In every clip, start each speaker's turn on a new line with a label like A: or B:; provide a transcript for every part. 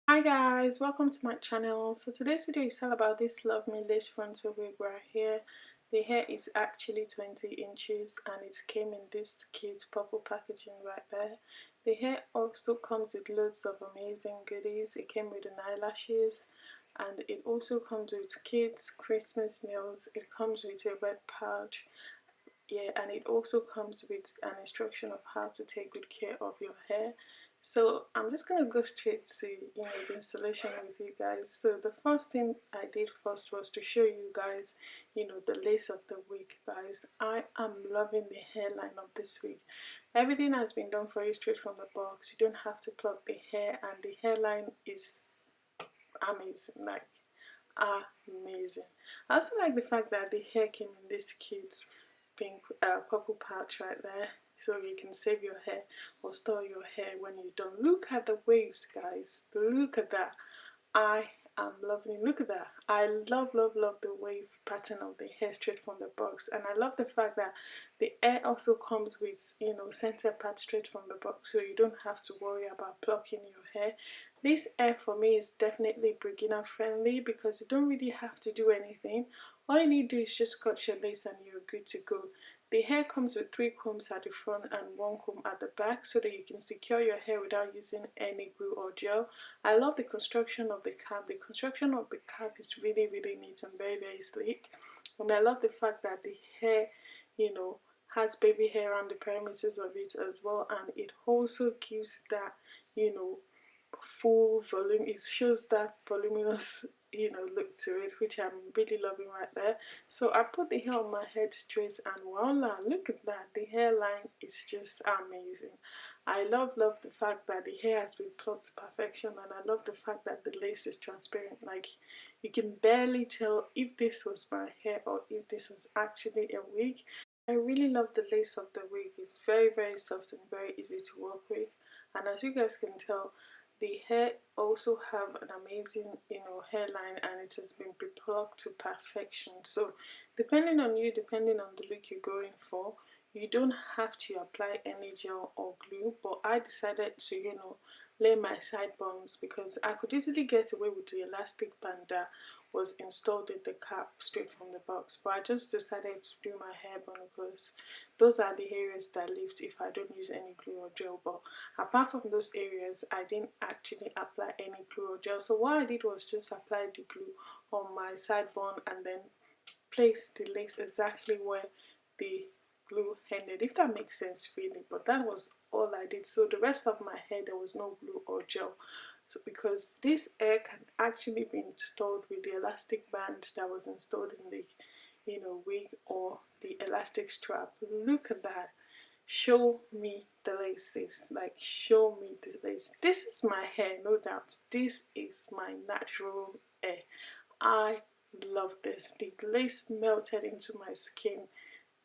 A: Hi guys, welcome to my channel. So today's video is all about this Love Me lace frontal wig right here. The hair is actually 20 inches and it came in this cute purple packaging right there. The hair also comes with loads of amazing goodies. It came with the eyelashes and it also comes with kids Christmas nails. It comes with a wet pouch. Yeah, and it also comes with an instruction of how to take good care of your hair. So I'm just gonna go straight to the installation with you guys. So the first thing I did first was to show you guys the lace of the wig. Guys, I am loving the hairline of this wig. Everything has been done for you straight from the box. You don't have to pluck the hair, and the hairline is amazing, like amazing. I also like the fact that the hair came in this cute pink purple pouch right there, so you can save your hair or store your hair when you're done. Look at the waves, guys. Look at that. I am loving. Look at that. I love the wave pattern of the hair straight from the box, and I love the fact that the hair also comes with center part straight from the box, so you don't have to worry about plucking your hair. This hair for me is definitely beginner friendly because you don't really have to do anything. All you need to do is just cut your lace and you're good to go. The hair comes with 3 combs at the front and 1 comb at the back so that you can secure your hair without using any glue or gel. I love the construction of the cap. The construction of the cap is really neat and very sleek. And I love the fact that the hair, has baby hair around the perimeters of it as well, and it also gives that, full volume. It shows that voluminous look to it, which I'm really loving right there. So I put the hair on my head straight and voila, look at that. The hairline is just amazing. I love the fact that the hair has been plucked to perfection, and I love the fact that the lace is transparent. Like, you can barely tell if this was my hair or if this was actually a wig. I really love the lace of the wig. It's very soft and very easy to work with, and as you guys can tell, the hair also have an amazing hairline, and it has been plucked to perfection. So depending on you, depending on the look you're going for, you don't have to apply any gel or glue, but I decided to lay my sideburns because I could easily get away with the elastic band that was installed in the cap straight from the box, but I just decided to do my hair bun because those are the areas that lift if I don't use any glue or gel. But apart from those areas, I didn't actually apply any glue or gel. So what I did was just apply the glue on my side bun and then place the lace exactly where the glue ended, if that makes sense really. But that was all I did. So the rest of my hair, there was no glue or gel. So because this hair can actually be installed with the elastic band that was installed in the wig or the elastic strap. Look at that. Show me the laces. Like, show me the lace. This is my hair, no doubt. This is my natural hair. I love this. The lace melted into my skin.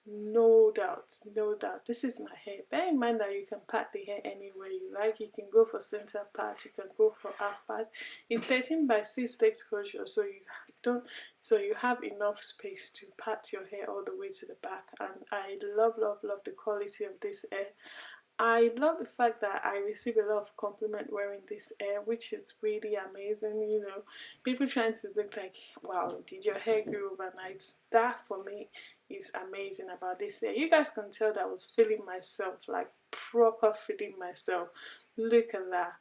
A: No doubt, no doubt. This is my hair. Bear in mind that you can part the hair any way you like. You can go for center part, you can go for half part. It's 13 by 6 leg closure, so you have enough space to part your hair all the way to the back. And I love the quality of this hair. I love the fact that I receive a lot of compliment wearing this hair, which is really amazing. People trying to look like, wow, did your hair grow overnight? That for me is amazing about this hair. You guys can tell that I was feeling myself, like proper feeling myself. Look at that.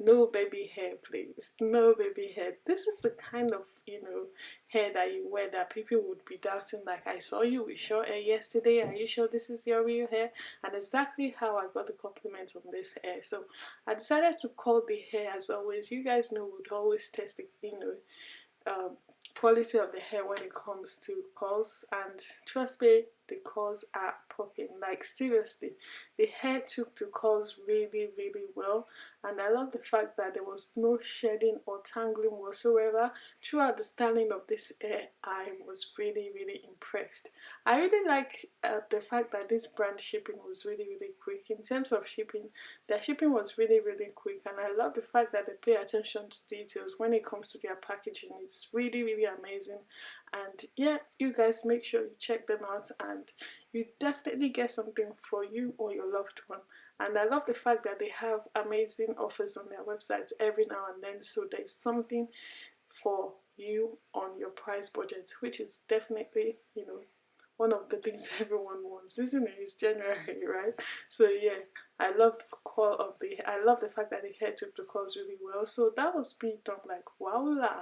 A: No baby hair, please. No baby hair. This is the kind of, hair that you wear that people would be doubting. Like, I saw you with short hair yesterday. Are you sure this is your real hair? And exactly how I got the compliment on this hair. So I decided to call the hair, as always. You guys know we'd always test the, quality of the hair when it comes to curls, and trust me, the curls are popping. Like, seriously, the hair took to curls really well, and I love the fact that there was no shedding or tangling whatsoever throughout the styling of this hair. I was really impressed. I really like the fact that this brand shipping was really quick. In terms of shipping, their shipping was really quick, and I love the fact that they pay attention to details when it comes to their packaging. It's really amazing. And yeah, you guys make sure you check them out, and you definitely get something for you or your loved one. And I love the fact that they have amazing offers on their websites every now and then, so there's something for you on your price budget, which is definitely, you know, one of the things everyone wants, isn't it? It's January, right? So yeah, I love the call of I love the fact that the hair took the curls really well. So that was me done like voila.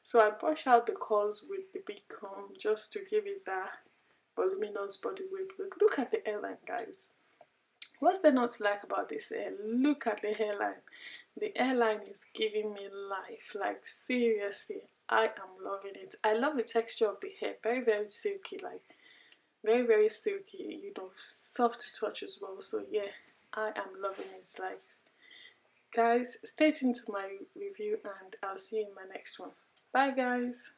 A: So I brush out the curls with the big comb just to give it that voluminous body wave look. Look at the hairline, guys. What's there not to like about this hair? Look at the hairline. The hairline is giving me life. Like seriously, I am loving it. I love the texture of the hair. Very, very silky. Like very silky, you know, soft to touch as well. So yeah, I am loving it. Like, guys, stay tuned to my review and I'll see you in my next one. Bye guys.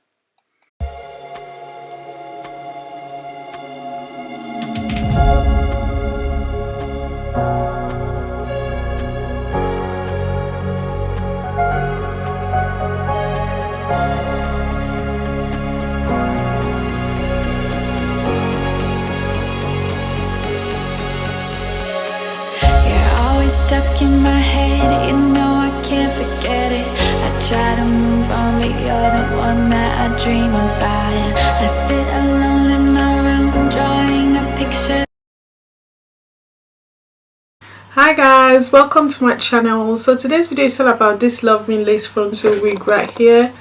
B: Stuck in my head, you know I can't forget it. I try to move on, but you're the one that I dream about. I sit alone in my room, drawing a picture.
A: Hi guys, welcome to my channel. So today's video is all about this Love Me lace frontal wig right here.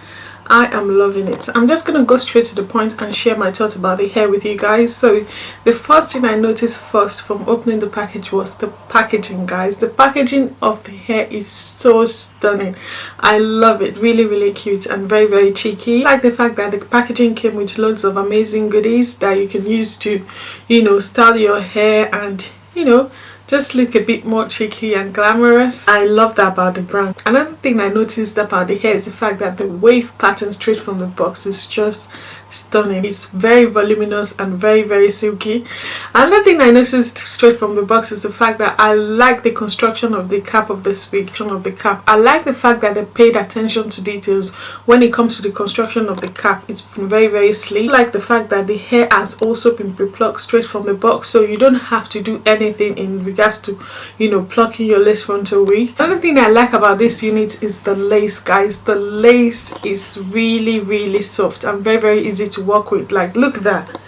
A: I am loving it. I'm just going to go straight to the point and share my thoughts about the hair with you guys. So the first thing I noticed first from opening the package was the packaging, guys. The packaging of the hair is so stunning. I love it. Really cute and very cheeky. I like the fact that the packaging came with loads of amazing goodies that you can use to, you know, style your hair and, you know, just look a bit more cheeky and glamorous. I love that about the brand. Another thing I noticed about the hair is the fact that the wave pattern straight from the box is just stunning. It's very voluminous and very silky. Another thing I noticed straight from the box is the fact that I like the construction of the cap of this wig. I like the fact that they paid attention to details when it comes to the construction of the cap. It's very sleek. I like the fact that the hair has also been pre-plucked straight from the box, so you don't have to do anything in regards to, you know, plucking your lace frontal wig. Another thing I like about this unit is the lace, guys. The lace is really soft and very easy to work with. Like, look at that.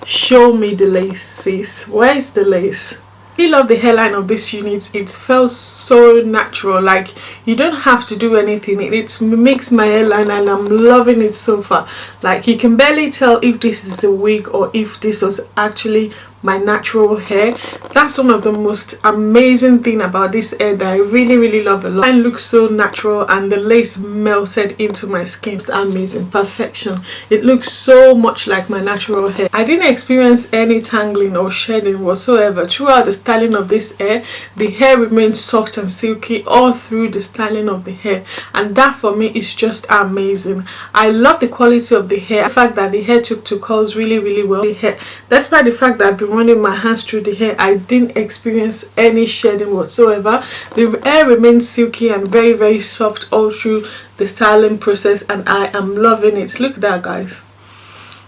A: Show me the lace, sis. Where is the lace? I love the hairline of this unit. It felt so natural. Like, you don't have to do anything. It makes my hairline and I'm loving it so far. Like, you can barely tell if this is a wig or if this was actually my natural hair. That's one of the most amazing thing about this hair that I really love a lot. It looks so natural and the lace melted into my skin. It's amazing. Perfection. It looks so much like my natural hair. I didn't experience any tangling or shedding whatsoever throughout the styling of this hair. The hair remains soft and silky all through the styling of the hair, and that for me is just amazing. I love the quality of the hair. The fact that the hair took to curls really well. The hair, despite the fact that I've been running my hands through the hair, I didn't experience any shedding whatsoever. The hair remains silky and very soft all through the styling process, and I am loving it. Look at that, guys.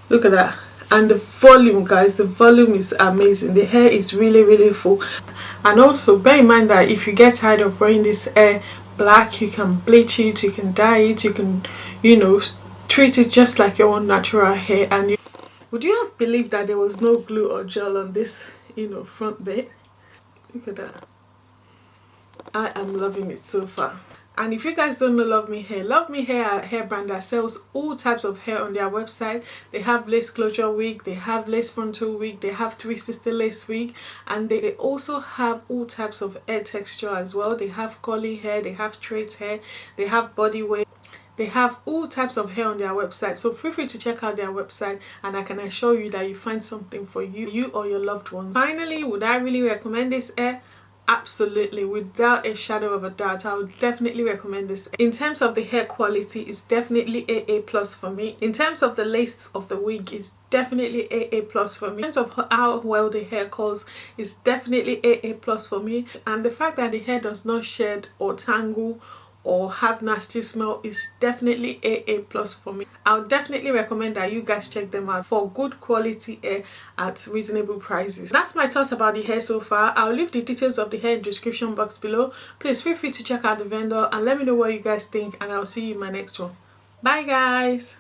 A: Look at that. And the volume, guys, the volume is amazing. The hair is really full. And also bear in mind that if you get tired of wearing this hair black, you can bleach it, you can dye it, you can, you know, treat it just like your own natural hair. And would you have believed that there was no glue or gel on this, you know, front bit? Look at that. I am loving it so far. And if you guys don't know Love Me Hair, Love Me Hair are a hair brand that sells all types of hair on their website. They have lace closure wig, they have lace frontal wig, they have twisted lace wig, and they also have all types of hair texture as well. They have curly hair, they have straight hair, they have body wave. They have all types of hair on their website, so feel free to check out their website and I can assure you that you find something for you or your loved ones. Finally, would I really recommend this hair? Absolutely, without a shadow of a doubt. I would definitely recommend this. In terms of the hair quality, it's definitely AA plus for me. In terms of the lace of the wig, it's definitely AA plus for me. In terms of how well the hair curls, it's definitely AA plus for me. And the fact that the hair does not shed or tangle or have nasty smell is definitely AA plus for me. I'll definitely recommend that you guys check them out for good quality hair at reasonable prices. That's my thoughts about the hair so far. I'll leave the details of the hair in the description box below. Please feel free to check out the vendor and let me know what you guys think, and I'll see you in my next one. Bye guys.